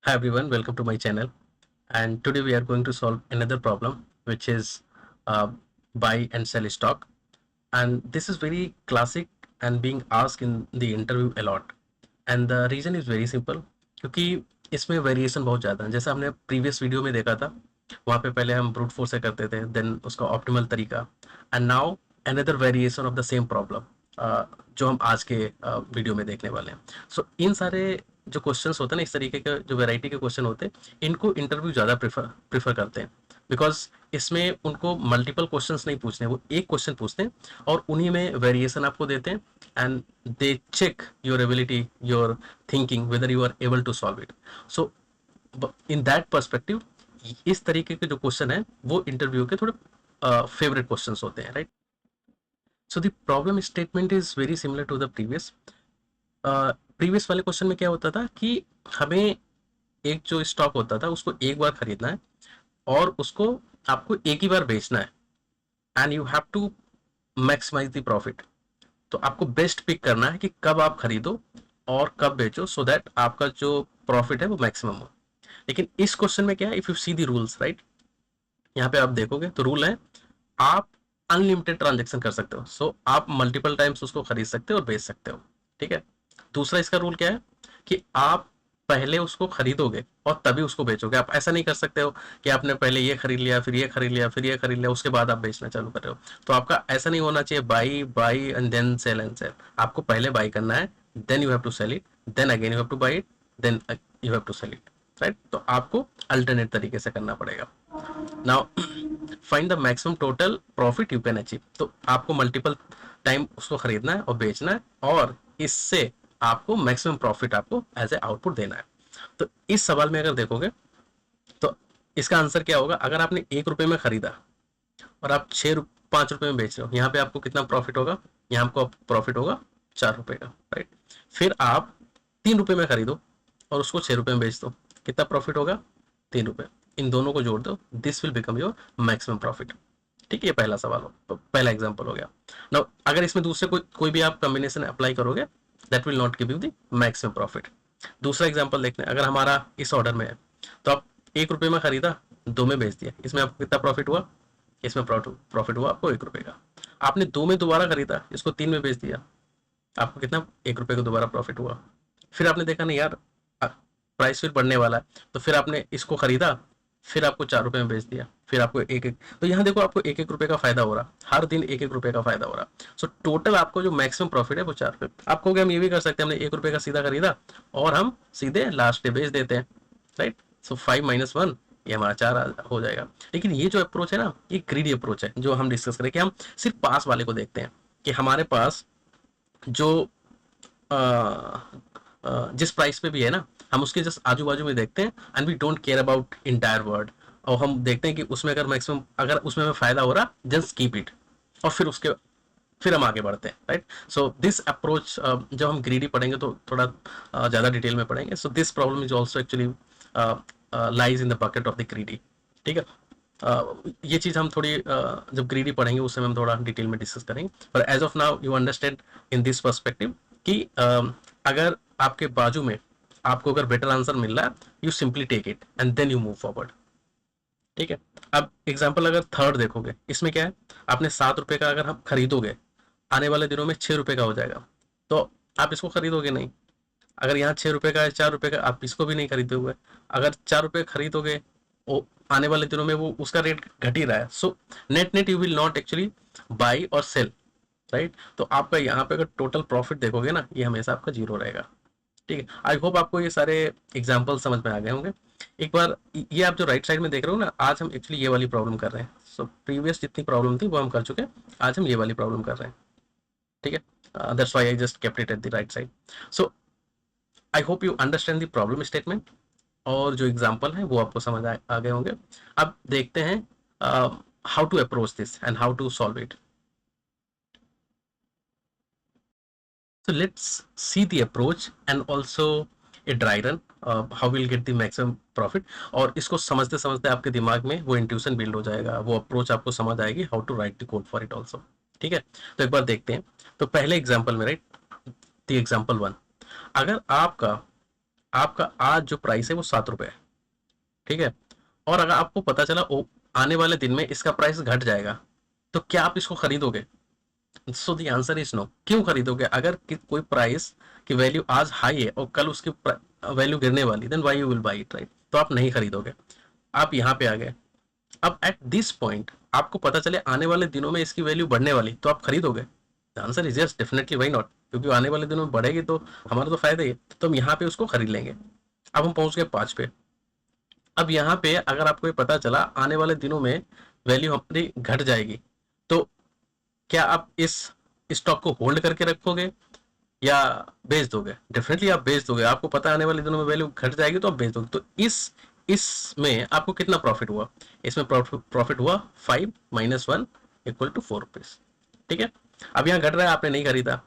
Hi everyone, welcome to my channel. And today we are going to solve another problem, which is uh, buy and sell stock. And this is very classic and being asked in the interview a lot. And the reason is very simple, क्योंकि इसमें variation बहुत ज़्यादा है. जैसा हमने previous video में देखा था, वहाँ पे पहले हम ब्रूट फोर्स से करते थे, देन उसका ऑप्टिमल तरीका, and now another variation of the same problem जो हम आज के वीडियो में देखने वाले हैं. सो इन सारे जो क्वेश्चंस होते हैं ना, इस तरीके के जो वैरायटी के क्वेश्चन होते हैं, इनको इंटरव्यू ज़्यादा प्रीफर करते हैं, बिकॉज इसमें उनको मल्टीपल क्वेश्चंस नहीं पूछने, वो एक क्वेश्चन पूछते हैं और उन्हीं में वेरिएशन आपको देते हैं, and they check your ability, your thinking, whether you are able to solve it. So in that perspective इस तरीके के जो क्वेश्चन है वो इंटरव्यू के थोड़े फेवरेट क्वेश्चंस होते हैं, right. So the problem statement is very similar to the previous. Previous वाले क्वेश्चन में क्या होता था कि हमें एक जो स्टॉक होता था उसको एक बार खरीदना है और उसको आपको एक ही बार बेचना है, and you have to maximise the profit. तो आपको बेस्ट पिक करना है कि कब आप खरीदो और कब बेचो, सो दैट आपका जो प्रॉफिट है वो मैक्सिमम हो. लेकिन इस क्वेश्चन में क्या है, if you see the rules, right, यहाँ पे आप देखोगे तो रूल है, आप अनलिमिटेड ट्रांजेक्शन कर सकते हो. सो आप मल्टीपल टाइम्स उसको खरीद सकते हो और बेच सकते हो, ठीक है. दूसरा इसका रूल क्या है कि आप पहले उसको खरीदोगे और तभी उसको बेचोगे. आप ऐसा नहीं कर सकते हो कि आपने पहले ये खरीद लिया, फिर ये खरीद लिया, फिर ये खरीद लिया, उसके बाद आप बेचना चालू कर रहे हो. तो आपका ऐसा नहीं होना चाहिए, buy buy and then sell and sell. आपको पहले बाई करना है, then you have to sell it, then again you have to buy it, then you have to sell it, right. तो आपको अल्टरनेट तरीके से करना पड़ेगा. Now find the maximum total profit you can achieve. तो आपको मल्टीपल टाइम उसको खरीदना है और बेचना है, और इससे आपको मैक्सिमम प्रॉफिट आपको एज ए आउटपुट देना है. तो इस सवाल में अगर देखोगे तो इसका आंसर क्या होगा. अगर आपने 1 रुपए में खरीदा और आप 5 रुपए में बेच रहे हो, यहाँ पे आपको कितना प्रॉफिट होगा, यहाँ आपको प्रॉफिट होगा 4 रुपए का, राइट. फिर आप 3 रुपए में खरीदो और उसको 6 रुपए में बेच दो, कितना प्रॉफिट होगा, 3 रुपए. इन दोनों को जोड़ दो, this will become your maximum profit. ठीक है, ये पहला सवाल हो, तो पहला एग्जांपल हो गया. नाउ अगर इसमें दूसरे कोई भी आप कॉम्बिनेशन अप्लाई करोगे, that will not give you the maximum profit. दूसरा एग्जांपल देखते हैं. अगर हमारा इस ऑर्डर में है, तो आप 1 रुपए में खरीदा, 2 में बेच दिया, इसमें आपको कितना प्रॉफिट हुआ, इसमें प्रॉफिट हुआ आपको 1 रुपए का. आपने 2 में दोबारा खरीदा, इसको 3 में बेच दिया, आपको कितना, 1 रुपए का दोबारा प्रॉफिट हुआ. फिर आपने देखा नहीं यार, प्राइस फिर बढ़ने वाला है, तो फिर आपने इसको खरीदा, फिर आपको 4 रुपए में बेच दिया, फिर आपको एक एक, तो यहाँ देखो आपको एक एक रुपए का फायदा हो रहा, हर दिन एक एक रुपए का फायदा हो रहा. सो टोटल आपको जो मैक्सिमम प्रॉफिट है वो 4 रुपए. आप कहोगे हम ये भी कर सकते हैं, हमने 1 रुपए का सीधा खरीदा और हम सीधे लास्ट डे बेच देते हैं, राइट. सो 5 - 1 ये हमारा 4 हो जाएगा. लेकिन ये जो अप्रोच है ना, ये ग्रीडी अप्रोच है जो हम डिस्कस करें, कि हम सिर्फ पास वाले को देखते हैं, कि हमारे पास जो जिस प्राइस पे भी है ना, हम उसके जस्ट आजू बाजू में देखते हैं, and we don't care about entire world. और हम देखते हैं कि उसमें अगर मैक्सिमम, अगर उसमें हमें फायदा हो रहा, जस्ट कीप इट, और फिर हम आगे बढ़ते हैं, राइट. सो दिस अप्रोच जब हम ग्रीडी पढ़ेंगे तो थोड़ा ज़्यादा डिटेल में पढ़ेंगे. So this problem is also actually lies in the bucket of the greedy. ठीक है. ये चीज़ हम थोड़ी जब ग्रीडी पढ़ेंगे उस समय हम थोड़ा डिटेल में डिस्कस करेंगे. पर as of now you understand in this perspective कि अगर आपके बाजू में आपको अगर बेटर आंसर मिल रहा है, you simply take it and then you move forward. ठीक है. अब एग्जाम्पल अगर थर्ड देखोगे, इसमें क्या है, आपने 7 रुपए का अगर हम खरीदोगे, आने वाले दिनों में 6 रुपए का हो जाएगा, तो आप इसको खरीदोगे नहीं. अगर यहाँ 6 रुपए का है, 4 रुपए का, आप इसको भी नहीं खरीदोगे. अगर 4 रुपए खरीदोगे, वो आने वाले दिनों में वो उसका रेट घट ही रहा है. So net net you will not actually by और सेल, राइट. तो आपका यहाँ पे अगर टोटल प्रॉफिट देखोगे ना, ये हमेशा आपका जीरो रहेगा. ठीक है. आई होप आपको ये सारे एग्जाम्पल समझ में आ गए होंगे. एक बार ये आप जो राइट साइड में देख रहे हो ना, आज हम एक्चुअली ये वाली प्रॉब्लम कर रहे हैं. सो प्रीवियस जितनी प्रॉब्लम थी वो हम कर चुके हैं, आज हम ये वाली प्रॉब्लम कर रहे हैं. ठीक है. That's why I just kept it at the right side. So I hope you understand the problem statement, और जो एग्जाम्पल है वो आपको समझ आ गए होंगे. अब देखते हैं how to approach this and how to solve it. So let's see the approach and also a dry run, how we'll get the maximum profit. और इसको समझते समझते आपके दिमाग में वो इंट्यूशन बिल्ड हो जाएगा, वो अप्रोच आपको समझ आएगी, how to write the code for it also. ठीक है. तो एक बार देखते हैं. तो पहले एग्जाम्पल में, राइट, द एग्जाम्पल 1, अगर आपका आपका आज जो प्राइस है वो 7 रुपये है, ठीक है। और अगर आपको पता चला आने वाले दिन में इसका प्राइस घट जाएगा, तो क्या आप इसको खरीदोगे? So the answer is no. क्यों खरीदोगे? अगर कोई प्राइस की वैल्यू आज हाई है और कल उसकी वैल्यू गिरने वाली, then why you will buy it, right? तो आप नहीं खरीदोगे। आप यहाँ पे आ गए। अब एट दिस पॉइंट आपको पता चले आने वाले दिनों में इसकी वैल्यू बढ़ने वाली, तो आप खरीदोगे? The answer is yes, definitely, why not? क्योंकि आने वाले दिनों में बढ़ेगी तो हमारा तो फायदा ही है, तो हम यहाँ पे उसको खरीद लेंगे। अब हम पहुंच गए 5 पे। अब यहाँ पे अगर आपको ये पता चला आने वाले दिनों में वैल्यू हमारी घट जाएगी, तो क्या आप इस स्टॉक को होल्ड करके रखोगे या बेच दोगे? डेफिनेटली आप बेच दोगे। आपको पता है आने वाले दिनों में वैल्यू घट जाएगी, तो आप बेच दोगे। तो इसमें आपको कितना प्रॉफिट हुआ? इसमें प्रॉफिट हुआ 5 - 1 = 4 रुपीज, ठीक है। अब यहाँ घट रहा है, आपने नहीं खरीदा।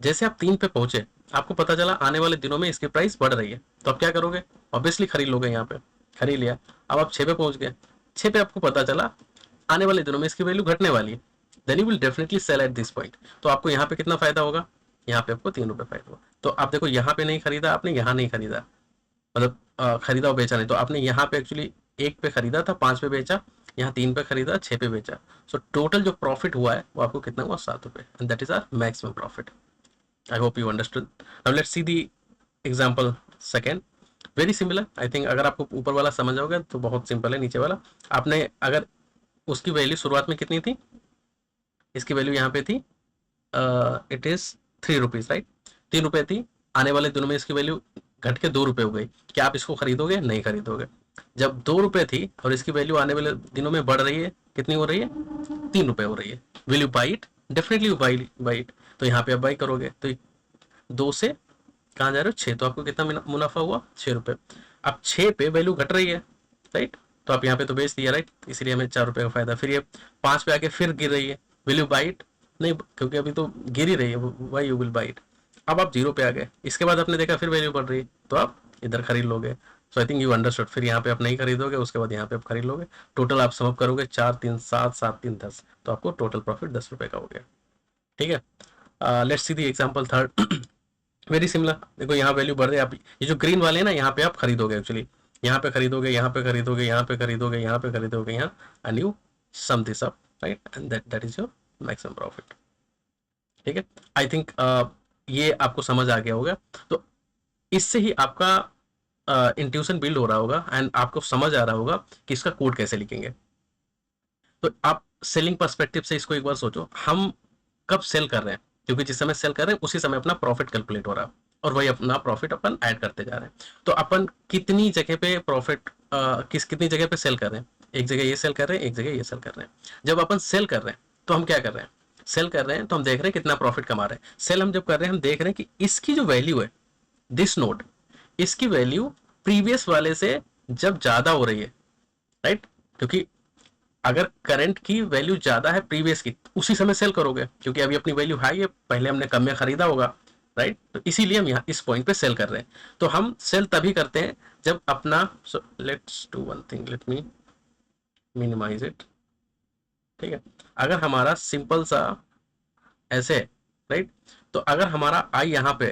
जैसे आप 3 पे पहुंचे, आपको पता चला आने वाले दिनों में इसकी प्राइस बढ़ रही है, तो आप क्या करोगे? ऑब्वियसली खरीद लोगे। यहाँ पे खरीद लिया। अब आप 6 पे पहुंच गए। 6 पे आपको पता चला आने वाले दिनों में इसकी वैल्यू घटने वाली है, then you will definitely sell at this point. तो आपको यहाँ पे कितना फायदा होगा? यहाँ पे आपको 3 रुपए फायदा होगा। तो आप देखो, यहाँ पे नहीं खरीदा आपने, यहाँ नहीं खरीदा, मतलब खरीदा और बेचा नहीं। तो आपने यहाँ पे एक्चुअली 1 पे खरीदा था, 5 पे बेचा, यहाँ 3 पे खरीदा, 6 पे बेचा। सो टोटल जो प्रॉफिट हुआ है वो आपको कितना हुआ? 7 रुपए, and that is our maximum profit. I hope you understood. Now let's see the example second. Very similar, I think. अगर आपको ऊपर वाला समझ आओगे तो बहुत सिंपल है। नीचे वाला आपने अगर उसकी वैल्यू शुरुआत में कितनी थी? इसकी वैल्यू यहाँ पे थी, इट इज 3 रुपीज, राइट? 3 रुपए थी। आने वाले दिनों में इसकी वैल्यू घट के 2 रुपए हो गई। क्या आप इसको खरीदोगे? नहीं खरीदोगे। जब 2 रुपए थी और इसकी वैल्यू आने वाले दिनों में बढ़ रही है, कितनी हो रही है? 3 रुपए हो रही है। Will you by it? Definitely you by it. तो यहाँ पे आप बाई करोगे, तो 2 से कहाँ जा रहे हो? 6। तो आपको कितना मुनाफा हुआ? 6 रुपए। अब 6 पे वैल्यू घट रही है, राइट? तो आप यहाँ पे तो बेच दिया, राइट? इसलिए हमें 4 रुपए का फायदा। फिर ये 5 पे आके फिर गिर रही है, विल यू बाई इट? नहीं, क्योंकि अभी तो गिर ही रही है, why you will buy it? अब आप 0 पे आ गए। इसके बाद आपने देखा फिर वैल्यू बढ़ रही है, तो आप इधर खरीद लोगे। सो आई थिंक यू अंडरस्टूड। फिर यहाँ पे आप नहीं खरीदोगे, उसके बाद यहाँ पे आप खरीद लोगे। टोटल आप समअप करोगे, 4 3 7, 7 3 10, तो आपको टोटल प्रॉफिट 10 रुपए का हो गया, ठीक है। Let's see the example third. Very similar. देखो यहाँ वैल्यू बढ़ रही है। आप ये जो ग्रीन वाले हैं ना, यहाँ पे आप खरीदोगे एक्चुअली। यहाँ पे खरीदोगे, यहाँ पे खरीदोगे, यहाँ पे खरीदोगे, यहाँ पे खरीदोगे, यहाँ, and you sum this up, right? And that is your maximum profit, ठीक है। आई थिंक ये आपको समझ आ गया होगा। तो इससे ही आपका इंट्यूशन बिल्ड हो रहा होगा एंड आपको समझ आ रहा होगा कि इसका कोड कैसे लिखेंगे। तो आप सेलिंग पर्सपेक्टिव से इसको एक बार सोचो, हम कब सेल कर रहे हैं? क्योंकि जिस समय सेल कर रहे हैं उसी समय अपना प्रॉफिट कैलकुलेट हो रहा है, और वही अपना प्रॉफिट अपन ऐड करते जा रहे हैं। तो अपन कितनी जगह पे प्रॉफिट, कितनी जगह पे सेल कर रहे हैं? एक जगह ये सेल कर रहे हैं, एक जगह ये सेल कर रहे हैं। जब अपन सेल कर रहे हैं तो हम क्या कर रहे हैं? सेल कर रहे हैं तो हम देख रहे हैं कितना प्रॉफिट कमा रहे हैं। सेल हम जब कर रहे हैं, हम देख रहे हैं कि इसकी जो वैल्यू है, दिस नोट, इसकी वैल्यू प्रीवियस वाले से जब ज्यादा हो रही है, राइट? क्योंकि अगर करंट की वैल्यू ज्यादा है प्रीवियस की, उसी समय सेल करोगे, क्योंकि अभी अपनी वैल्यू हाई है, पहले हमने कम में खरीदा होगा, राइट? तो इसीलिए हम यहाँ इस पॉइंट पे सेल कर रहे हैं। तो हम सेल तभी करते हैं जब अपना, so let's do one thing, let me minimise it, ठीक है। अगर हमारा सिंपल सा ऐसे है, राइट? तो अगर हमारा आई यहाँ पे,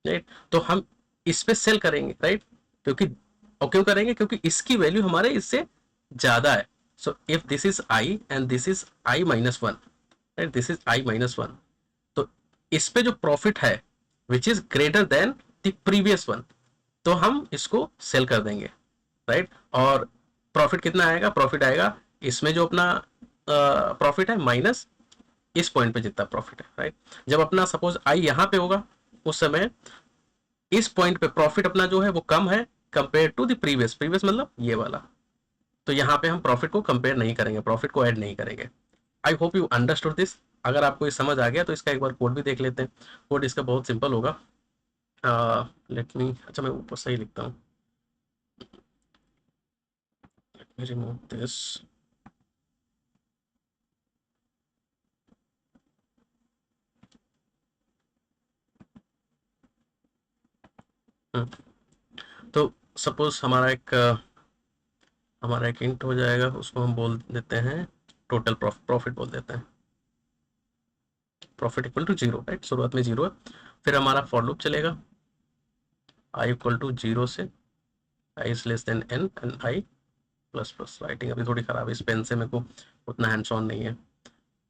राइट, तो हम इस पे सेल करेंगे, राइट? क्योंकि, और क्यों करेंगे? क्योंकि इसकी वैल्यू हमारे इससे ज्यादा है। So if this is I and this is I-1, right, this is I-1, तो इस पे जो प्रॉफिट है which is greater then the previous one, तो हम इसको सेल कर देंगे, राइट? और प्रॉफिट कितना आएगा? प्रॉफिट आएगा इसमें जो अपना प्रॉफिट है माइनस इस पॉइंट पे जितना प्रॉफिट है, राइट? जब अपना सपोज आई यहाँ पे होगा, उस समय इस पॉइंट पे प्रॉफिट अपना जो है वो कम है compare to the previous. Previous मतलब ये वाला। तो यहाँ पे हम प्रॉफिट को कंपेयर नहीं करेंगे, प्रॉफिट को ऐड नहीं करेंगे। आई होप यू अंडरस्टूड दिस। अगर आपको ये समझ आ गया तो इसका एक बार कोड भी देख लेते हैं। कोड इसका बहुत सिंपल होगा। लेट मी, अच्छा मैं ऊपर सही लिखता हूँ। Let me remove this. तो सपोज हमारा एक इंट हो जाएगा, उसको हम बोल देते हैं टोटल प्रॉफिट बोल देते हैं। Profit equal to 0, right? शुरुआत में 0 है। फिर हमारा फॉर लूप चलेगा। आई इक्वल टू 0 से I is less than N and I plus plus. Writing अभी थोड़ी ख़राब है, इस पेन से मेरे को उतना हैंड्स ऑन नहीं है।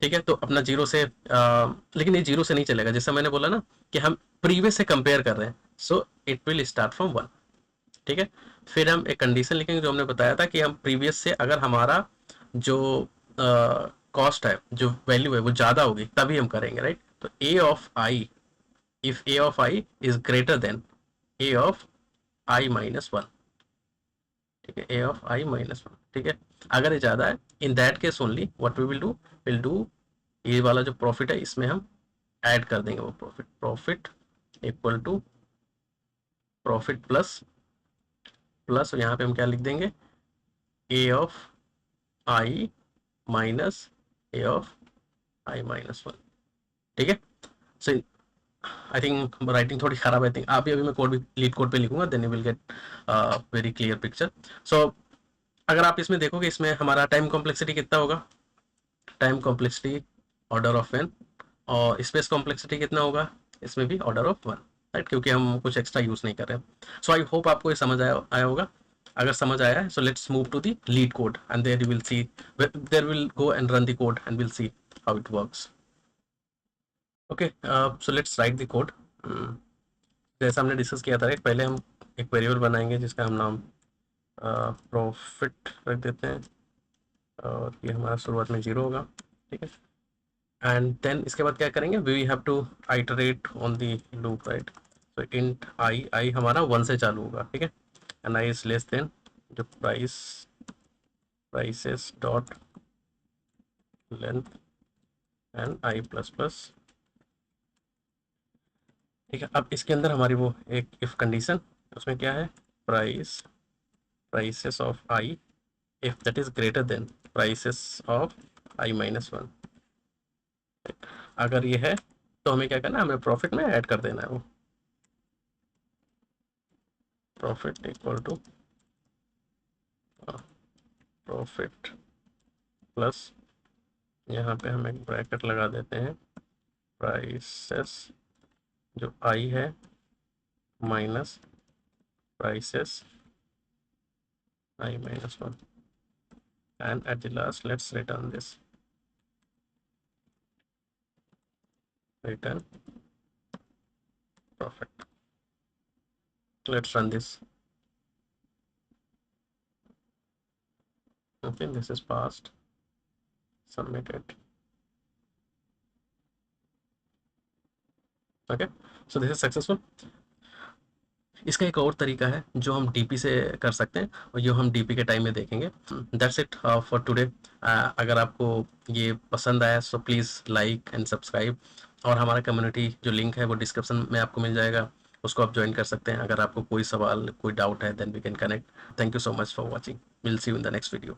ठीक है, तो अपना जीरो से लेकिन ये जीरो से नहीं चलेगा, जैसा मैंने बोला ना कि हम प्रीवियस से कंपेयर कर रहे हैं, so it will start from 1। ठीक है, फिर हम एक कंडीशन लिखेंगे जो हमने बताया था कि हम प्रीवियस से अगर हमारा जो कॉस्ट है, जो वैल्यू है वो ज़्यादा होगी तभी हम करेंगे, राइट। तो A of I, if A of I is greater than A of I minus one. ठीक है, A of I minus one. ठीक है, अगर ये ज़्यादा है, in that case only what we will do ये वाला जो प्रॉफिट है इसमें हम ऐड कर देंगे वो profit. Profit equal to profit plus plus यहाँ पे हम क्या लिख देंगे, A of I minus A of I minus one. ठीक है, सो आई थिंक राइटिंग थोड़ी खराब है, आई थिंक अभी अभी मैं कोड भी लीड कोड पे लिखूंगा, then you will get very clear picture. So अगर आप इसमें देखोगे, इसमें हमारा टाइम कॉम्प्लेक्सिटी कितना होगा, time complexity order of N, और स्पेस कॉम्प्लेक्सिटी कितना होगा, इसमें भी ऑर्डर ऑफ वन, राइट, क्योंकि हम कुछ एक्स्ट्रा यूज नहीं कर रहे हैं। सो आई होप आपको ये समझ आया आया होगा। अगर समझ आया है, so let's move to the LeetCode and there you will see, there will go and run the code and will see how it works. Okay, so let's write the code. जैसा हमने discuss किया था, पहले हम एक variable बनाएंगे जिसका हम नाम प्रॉफिट रख देते हैं, और ये हमारा शुरुआत में 0 होगा। ठीक है, एंड देन इसके बाद क्या करेंगे, we have to iterate on the loop, right. तो इंट आई, आई हमारा 1 से चालू होगा। ठीक है, and I is less than जो prices dot length and I plus plus. ठीक है, अब इसके अंदर हमारी वो एक इफ कंडीशन, उसमें क्या है, prices of I if that is greater then prices of I minus one. अगर ये है तो हमें क्या करना है, हमें प्रॉफिट में ऐड कर देना है वो, profit equal to profit plus, यहाँ पे हम एक ब्रैकेट लगा देते हैं, प्राइसेस जो आई है minus prices I minus one, and at the last let's return this, return profit. Let's run this. Okay, this is passed, submitted. Okay, so this is successful. इसका एक और तरीका है जो हम डीपी से कर सकते हैं, और जो हम डीपी के टाइम में देखेंगे। That's it for today. अगर आपको ये पसंद आया so please like and subscribe, और हमारा कम्युनिटी जो लिंक है वो डिस्क्रिप्शन में आपको मिल जाएगा, उसको आप ज्वाइन कर सकते हैं। अगर आपको कोई सवाल कोई डाउट है then we can connect. Thank you so much for watching, will see you in the next video.